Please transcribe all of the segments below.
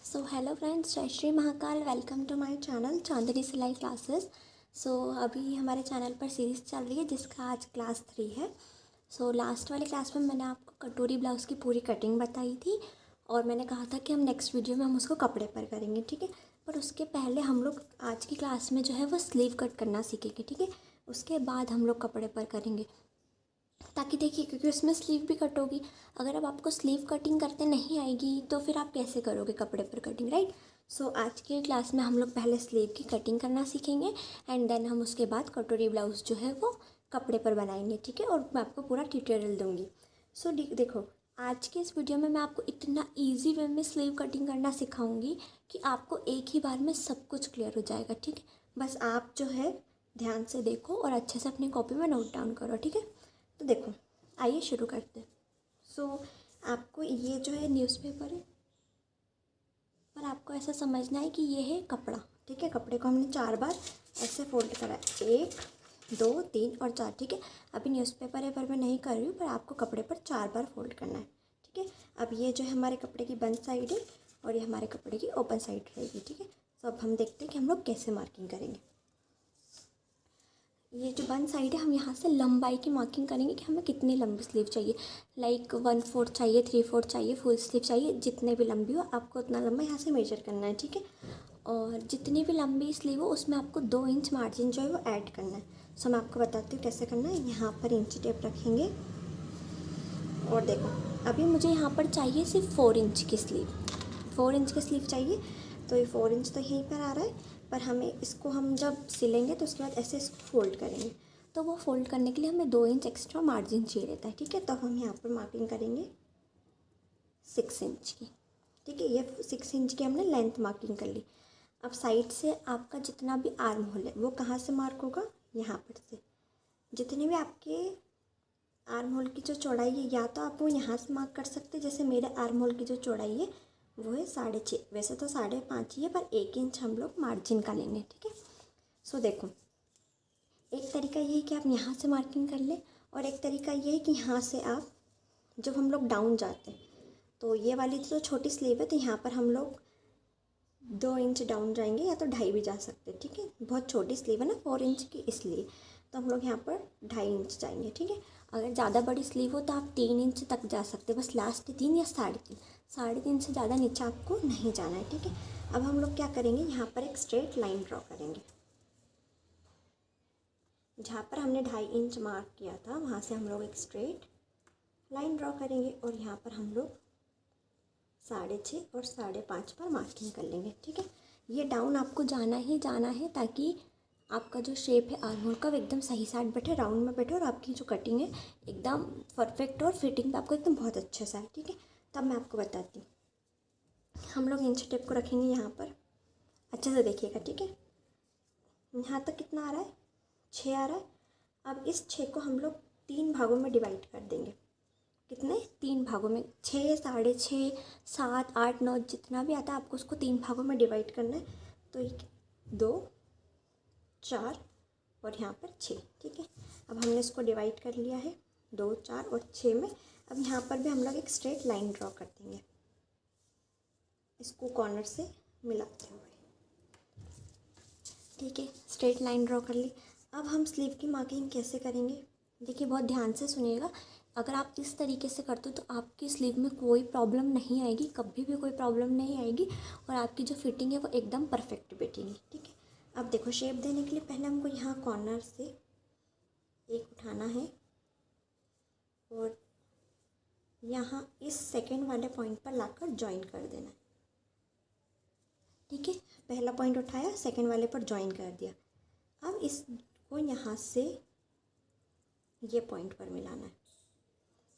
Hello friends, जय Shri Mahakal. Welcome to my channel Chandni Silai classes. अभी हमारे चैनल पर सीरीज़ चल रही है जिसका आज क्लास 3 है। लास्ट वाले क्लास में मैंने आपको कटोरी ब्लाउज़ की पूरी कटिंग बताई थी और मैंने कहा था कि हम नेक्स्ट वीडियो में हम उसको कपड़े पर करेंगे, ठीक है। पर उसके पहले हम लोग आज की क्लास में जो है वो स्लीव कट करना सीखेंगे, ठीक है। उसके बाद हम लोग कपड़े पर करेंगे, ताकि देखिए क्योंकि उसमें स्लीव भी कट होगी। अगर अब आपको स्लीव कटिंग करते नहीं आएगी तो फिर आप कैसे करोगे कपड़े पर कटिंग, राइट। आज के क्लास में हम लोग पहले स्लीव की कटिंग करना सीखेंगे एंड देन हम उसके बाद कटोरी ब्लाउज़ जो है वो कपड़े पर बनाएंगे, ठीक है। और मैं आपको पूरा ट्यूटोरियल दूंगी। देखो, आज के इस वीडियो में मैं आपको इतना ईजी वे में स्लीव कटिंग करना सिखाऊंगी कि आपको एक ही बार में सब कुछ क्लियर हो जाएगा, ठीक है। बस आप जो है ध्यान से देखो और अच्छे से अपनी कॉपी में नोट डाउन करो, ठीक है। तो देखो, आइए शुरू करते हैं। आपको ये जो है न्यूज़पेपर है, पर आपको ऐसा समझना है कि ये है कपड़ा, ठीक है। कपड़े को हमने 4 बार ऐसे फोल्ड करा है, 1 2 3 और 4, ठीक है। अभी न्यूज़पेपर है पर मैं नहीं कर रही हूँ, पर आपको कपड़े पर 4 बार फोल्ड करना है, ठीक है। अब ये जो है हमारे कपड़े की बंद साइड है और ये हमारे कपड़े की ओपन साइड रहेगी, ठीक है। अब हम देखते हैं कि हम लोग कैसे मार्किंग करेंगे। ये जो बंद साइड है, हम यहाँ से लंबाई की मार्किंग करेंगे कि हमें कितनी लंबी स्लीव चाहिए। लाइक 1/4 चाहिए, 3/4 चाहिए, फुल स्लीव चाहिए, जितने भी लंबी हो आपको उतना लंबा यहाँ से मेजर करना है, ठीक है। और जितनी भी लंबी स्लीव हो उसमें आपको 2 इंच मार्जिन जो है वो ऐड करना है। मैं आपको बताती हूँ कैसे करना है। यहाँ पर इंच टेप रखेंगे और देखो, अभी मुझे यहाँ पर चाहिए सिर्फ 4 इंच की स्लीव, 4 इंच की स्लीव चाहिए। तो ये 4 इंच तो यहीं पर आ रहा है, पर हमें इसको हम जब सिलेंगे तो उसके बाद ऐसे इसको फोल्ड करेंगे। तो वो फोल्ड करने के लिए हमें 2 इंच एक्स्ट्रा मार्जिन चाहिए रहता है, ठीक है। तो हम यहाँ पर मार्किंग करेंगे 6 इंच की, ठीक है। ये 6 इंच की हमने लेंथ मार्किंग कर ली। अब साइड से आपका जितना भी आर्म होल है वो कहाँ से मार्क होगा, यहाँ पर से। जितने भी आपके आर्म होल की जो चौड़ाई है, या तो आप वो यहाँ से मार्क कर सकते हैं। जैसे मेरे आर्म होल की जो चौड़ाई है वो है 6.5, वैसे तो 5.5 ही है, पर 1 इंच हम लोग मार्जिन का लेंगे, ठीक है। देखो, एक तरीका ये है कि आप यहाँ से मार्किंग कर लें और एक तरीका ये है कि यहाँ से आप, जब हम लोग डाउन जाते हैं तो ये वाली जो छोटी स्लीव है तो यहाँ पर हम लोग 2 इंच डाउन जाएंगे, या तो 2.5 भी जा सकते हैं, ठीक है। बहुत छोटी स्लीव है ना 4 इंच की, इसलिए तो हम लोग यहाँ पर 2.5 इंच जाएंगे, ठीक है। अगर ज़्यादा बड़ी स्लीव हो तो आप 3 इंच तक जा सकते हैं, बस लास्ट 3 या 3.5, 3.5 से ज़्यादा नीचे आपको नहीं जाना है, ठीक है। अब हम लोग क्या करेंगे, यहाँ पर एक स्ट्रेट लाइन ड्रॉ करेंगे। जहाँ पर हमने 2.5 इंच मार्क किया था वहाँ से हम लोग एक स्ट्रेट लाइन ड्रॉ करेंगे और यहाँ पर हम लोग 6.5 और 5.5 पर मार्किंग कर लेंगे, ठीक है। ये डाउन आपको जाना ही जाना है, ताकि आपका जो शेप है आर्म होल का वो एकदम सही साइड बैठे, राउंड में बैठे और आपकी जो कटिंग है एकदम परफेक्ट और फिटिंग आपको एकदम बहुत अच्छे से है, ठीक है। तब मैं आपको बताती हूँ। हम लोग इंच टेप को रखेंगे यहाँ पर, अच्छे से देखिएगा, ठीक है। यहाँ तक कितना आ रहा है, 6 आ रहा है। अब इस 6 को हम लोग 3 भागों में डिवाइड कर देंगे। कितने, 3 भागों में, 6, 6.5, 7, 8, 9 जितना भी आता है आपको उसको 3 भागों में डिवाइड करना है। तो 2, 4 और यहाँ पर 6, ठीक है। अब हमने इसको डिवाइड कर लिया है 2, 4 और 6 में। अब यहाँ पर भी हम लोग एक स्ट्रेट लाइन ड्रॉ कर देंगे, इसको कॉर्नर से मिलाते हुए, ठीक है। स्ट्रेट लाइन ड्रॉ कर ली। अब हम स्लीव की मार्किंग कैसे करेंगे, देखिए बहुत ध्यान से सुनिएगा। अगर आप इस तरीके से करते हो तो आपकी स्लीव में कोई प्रॉब्लम नहीं आएगी, कभी भी कोई प्रॉब्लम नहीं आएगी और आपकी जो फिटिंग है वो एकदम परफेक्ट बैठेगी, ठीक है। अब देखो, शेप देने के लिए पहले हमको यहाँ कॉर्नर से एक उठाना है और यहाँ इस सेकेंड वाले पॉइंट पर लाकर ज्वाइन कर देना है, ठीक है। पहला पॉइंट उठाया, सेकेंड वाले पर ज्वाइन कर दिया। अब इसको यहाँ से ये पॉइंट पर मिलाना है,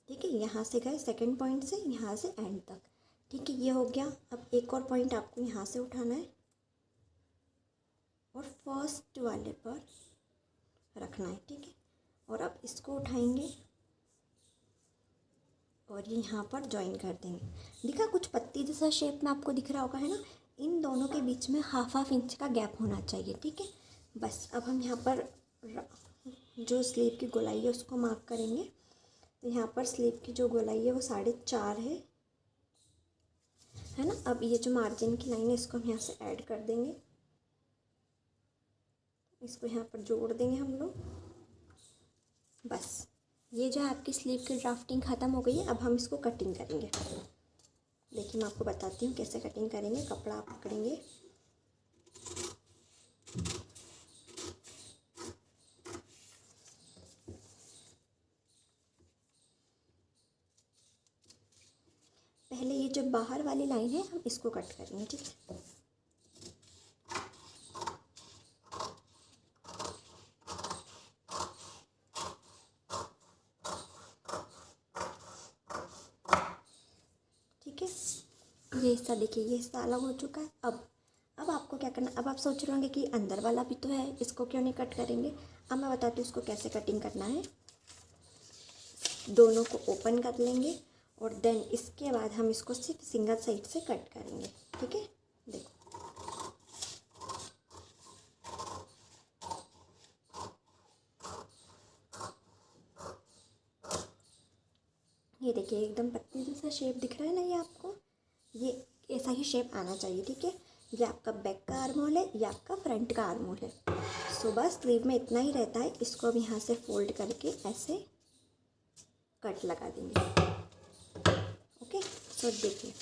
ठीक है। यहाँ से गए सेकंड पॉइंट से यहाँ से एंड तक, ठीक है, ये हो गया। अब एक और पॉइंट आपको यहाँ से उठाना है और फर्स्ट वाले पर रखना है, ठीक है। और अब इसको उठाएंगे और ये यहाँ पर ज्वाइन कर देंगे। दिखा, कुछ पत्ती जैसा शेप में आपको दिख रहा होगा, है ना। इन दोनों के बीच में हाफ इंच का गैप होना चाहिए, ठीक है। बस अब हम यहाँ पर जो स्लीव की गोलाई है उसको मार्क करेंगे। तो यहाँ पर स्लीव की जो गोलाई है वो 4.5 है है ना। अब ये जो मार्जिन की लाइन है इसको हम यहाँ से ऐड कर देंगे, इसको यहाँ पर जोड़ देंगे हम लोग। बस ये जो है आपकी स्लीव की ड्राफ्टिंग ख़त्म हो गई है। अब हम इसको कटिंग करेंगे। देखिए मैं आपको बताती हूँ कैसे कटिंग करेंगे। कपड़ा आप पकड़ेंगे, पहले ये जो बाहर वाली लाइन है हम इसको कट करेंगे, ठीक है। ठीक है, ये हिस्सा देखिए, ये हिस्सा अलग हो चुका है। अब आपको क्या करना, अब आप सोच रहे होंगे कि अंदर वाला भी तो है, इसको क्यों नहीं कट करेंगे। अब मैं बताती हूँ इसको कैसे कटिंग करना है। दोनों को ओपन कर लेंगे और देन इसके बाद हम इसको सिर्फ सिंगल साइड से कट करेंगे, ठीक है। देखो ये देखिए एकदम पतली जैसा शेप दिख रहा है ना, ये आपको ये ऐसा ही शेप आना चाहिए, ठीक है। ये आपका बैक का आर्म होल है, ये आपका फ्रंट का आर्म होल है। सो बस स्लीव में इतना ही रहता है। इसको अब यहाँ से फोल्ड करके ऐसे कट लगा देंगे, ओके। सो देखिए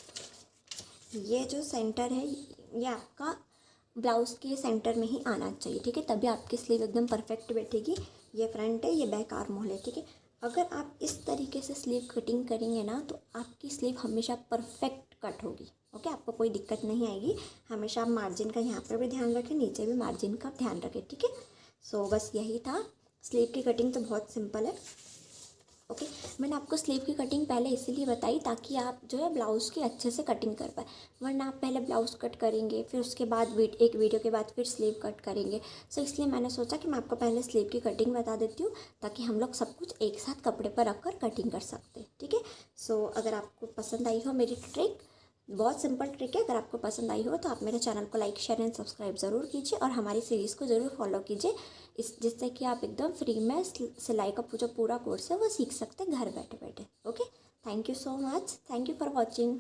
ये जो सेंटर है ये आपका ब्लाउज़ के सेंटर में ही आना चाहिए, ठीक है, तभी आपकी स्लीव एकदम परफेक्ट बैठेगी। ये फ्रंट है, ये बैक आर्म होल है, ठीक है। अगर आप इस तरीके से स्लीव कटिंग करेंगे ना तो आपकी स्लीव हमेशा परफेक्ट कट होगी, ओके। आपको कोई दिक्कत नहीं आएगी। हमेशा आप मार्जिन का यहाँ पर भी ध्यान रखें, नीचे भी मार्जिन का ध्यान रखें, ठीक है। सो बस यही था। स्लीव की कटिंग तो बहुत सिंपल है, ओके। मैंने आपको स्लीव की कटिंग पहले इसीलिए बताई ताकि आप जो है ब्लाउज़ की अच्छे से कटिंग कर पाए, वरना आप पहले ब्लाउज़ कट करेंगे फिर उसके बाद एक वीडियो के बाद फिर स्लीव कट करेंगे। सो इसलिए मैंने सोचा कि मैं आपको पहले स्लीव की कटिंग बता देती हूँ ताकि हम लोग सब कुछ एक साथ कपड़े पर रख कर कटिंग कर सकते हैं, ठीक है। सो अगर आपको पसंद आई हो मेरी ट्रिक, बहुत सिंपल ट्रिक है, अगर आपको पसंद आई हो तो आप मेरे चैनल को लाइक शेयर एंड सब्सक्राइब ज़रूर कीजिए और हमारी सीरीज़ को ज़रूर फॉलो कीजिए, जिससे कि आप एकदम फ्री में सिलाई का जो पूरा कोर्स है वो सीख सकते हैं घर बैठे बैठे, okay. Thank you so much, thank you for watching.